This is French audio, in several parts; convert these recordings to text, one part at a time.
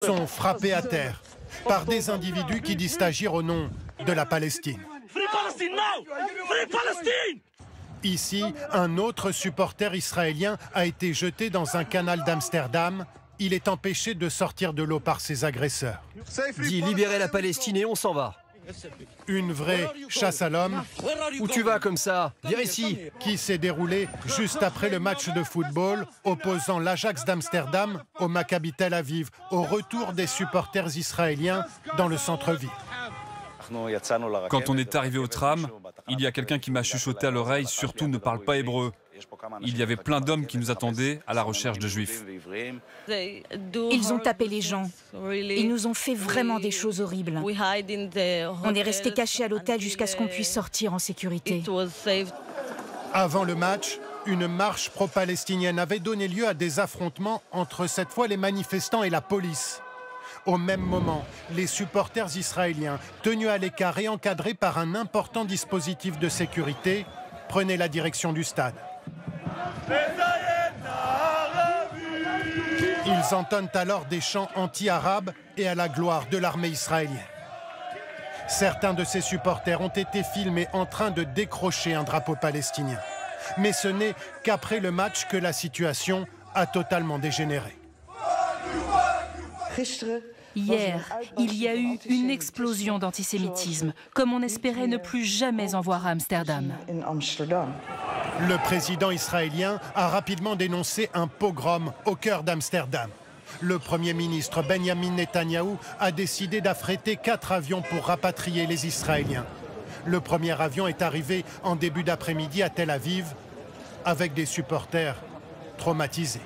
sont frappés à terre par des individus qui disent agir au nom de la Palestine. Ici, un autre supporter israélien a été jeté dans un canal d'Amsterdam. Il est empêché de sortir de l'eau par ses agresseurs. Dit libérer la Palestine et on s'en va. Une vraie chasse à l'homme. Où tu vas comme ça? Viens ici. Qui s'est déroulée juste après le match de football opposant l'Ajax d'Amsterdam au Maccabi Tel Aviv, au retour des supporters israéliens dans le centre-ville. Quand on est arrivé au tram, il y a quelqu'un qui m'a chuchoté à l'oreille, surtout ne parle pas hébreu. Il y avait plein d'hommes qui nous attendaient à la recherche de juifs. Ils ont tapé les gens. Ils nous ont fait vraiment des choses horribles. On est resté cachés à l'hôtel jusqu'à ce qu'on puisse sortir en sécurité. Avant le match, une marche pro-palestinienne avait donné lieu à des affrontements entre cette fois les manifestants et la police. Au même moment, les supporters israéliens, tenus à l'écart et encadrés par un important dispositif de sécurité, prenaient la direction du stade. Ils entonnent alors des chants anti-arabes et à la gloire de l'armée israélienne. Certains de ces supporters ont été filmés en train de décrocher un drapeau palestinien. Mais ce n'est qu'après le match que la situation a totalement dégénéré. Hier, il y a eu une explosion d'antisémitisme, comme on espérait ne plus jamais en voir à Amsterdam. Le président israélien a rapidement dénoncé un pogrom au cœur d'Amsterdam. Le Premier ministre Benjamin Netanyahou a décidé d'affréter 4 avions pour rapatrier les Israéliens. Le premier avion est arrivé en début d'après-midi à Tel Aviv avec des supporters traumatisés.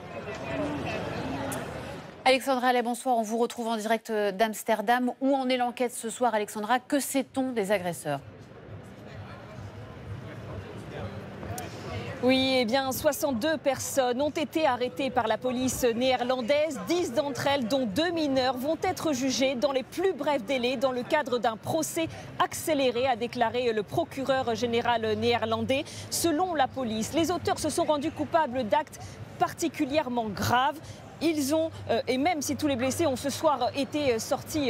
Alexandra Allais, bonsoir. On vous retrouve en direct d'Amsterdam. Où en est l'enquête ce soir, Alexandra? Que sait-on des agresseurs? Oui, eh bien, 62 personnes ont été arrêtées par la police néerlandaise. 10 d'entre elles, dont 2 mineurs, vont être jugées dans les plus brefs délais dans le cadre d'un procès accéléré, a déclaré le procureur général néerlandais. Selon la police, les auteurs se sont rendus coupables d'actes particulièrement graves. Ils ont, et même si tous les blessés ont ce soir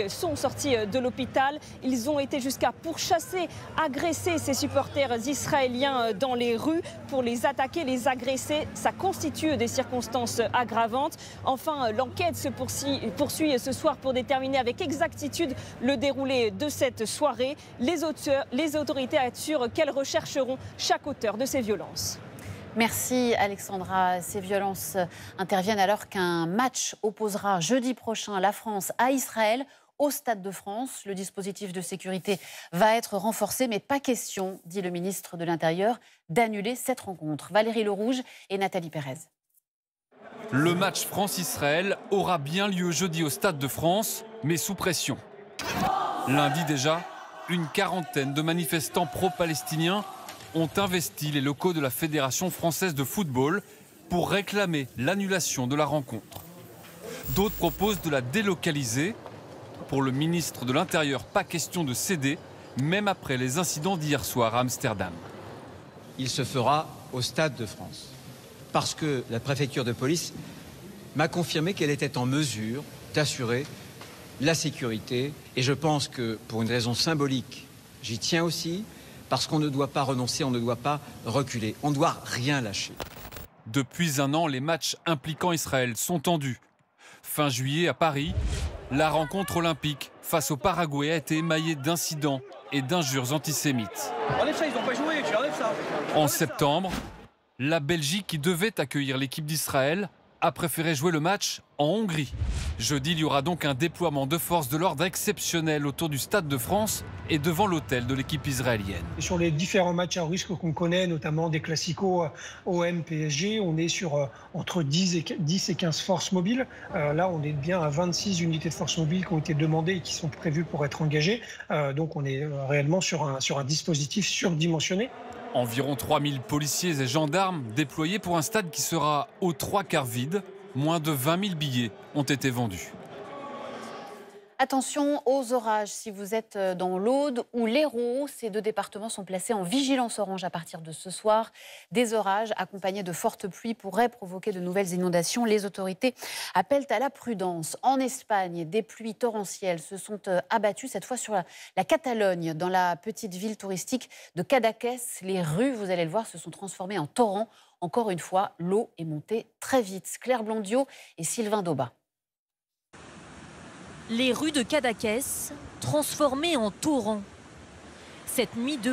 sont sortis de l'hôpital, ils ont été jusqu'à pourchasser, agresser ces supporters israéliens dans les rues pour les attaquer, les agresser. Ça constitue des circonstances aggravantes. Enfin, l'enquête se poursuit ce soir pour déterminer avec exactitude le déroulé de cette soirée. Les autorités assurent qu'elles rechercheront chaque auteur de ces violences. Merci Alexandra. Ces violences interviennent alors qu'un match opposera jeudi prochain la France à Israël au Stade de France. Le dispositif de sécurité va être renforcé, mais pas question, dit le ministre de l'Intérieur, d'annuler cette rencontre. Valérie Lerouge et Nathalie Pérez. Le match France-Israël aura bien lieu jeudi au Stade de France, mais sous pression. Lundi déjà, une quarantaine de manifestants pro-palestiniens ont investi les locaux de la Fédération française de football pour réclamer l'annulation de la rencontre. D'autres proposent de la délocaliser. Pour le ministre de l'Intérieur, pas question de céder, même après les incidents d'hier soir à Amsterdam. Il se fera au Stade de France, parce que la préfecture de police m'a confirmé qu'elle était en mesure d'assurer la sécurité. Et je pense que, pour une raison symbolique, j'y tiens aussi, parce qu'on ne doit pas renoncer, on ne doit pas reculer. On ne doit rien lâcher. Depuis un an, les matchs impliquant Israël sont tendus. Fin juillet, à Paris, la rencontre olympique face au Paraguay a été émaillée d'incidents et d'injures antisémites. Enlève ça, ils n'ont pas joué, tu enlèves ça. En septembre, la Belgique, qui devait accueillir l'équipe d'Israël, a préféré jouer le match en Hongrie. Jeudi, il y aura donc un déploiement de forces de l'ordre exceptionnel autour du Stade de France et devant l'hôtel de l'équipe israélienne. Sur les différents matchs à risque qu'on connaît, notamment des classicos OM-PSG, on est sur entre 10 et 15 forces mobiles. Là, on est bien à 26 unités de forces mobiles qui ont été demandées et qui sont prévues pour être engagées. Donc on est réellement sur un dispositif surdimensionné. Environ 3000 policiers et gendarmes déployés pour un stade qui sera aux 3 quarts vide. Moins de 20 000 billets ont été vendus. Attention aux orages si vous êtes dans l'Aude ou l'Hérault. Ces deux départements sont placés en vigilance orange à partir de ce soir. Des orages accompagnés de fortes pluies pourraient provoquer de nouvelles inondations. Les autorités appellent à la prudence. En Espagne, des pluies torrentielles se sont abattues, cette fois sur la Catalogne, dans la petite ville touristique de Cadaqués. Les rues, vous allez le voir, se sont transformées en torrents. Encore une fois, l'eau est montée très vite. Claire Blondiot et Sylvain Daubat. Les rues de Cadaqués transformées en torrents. Cette nuit de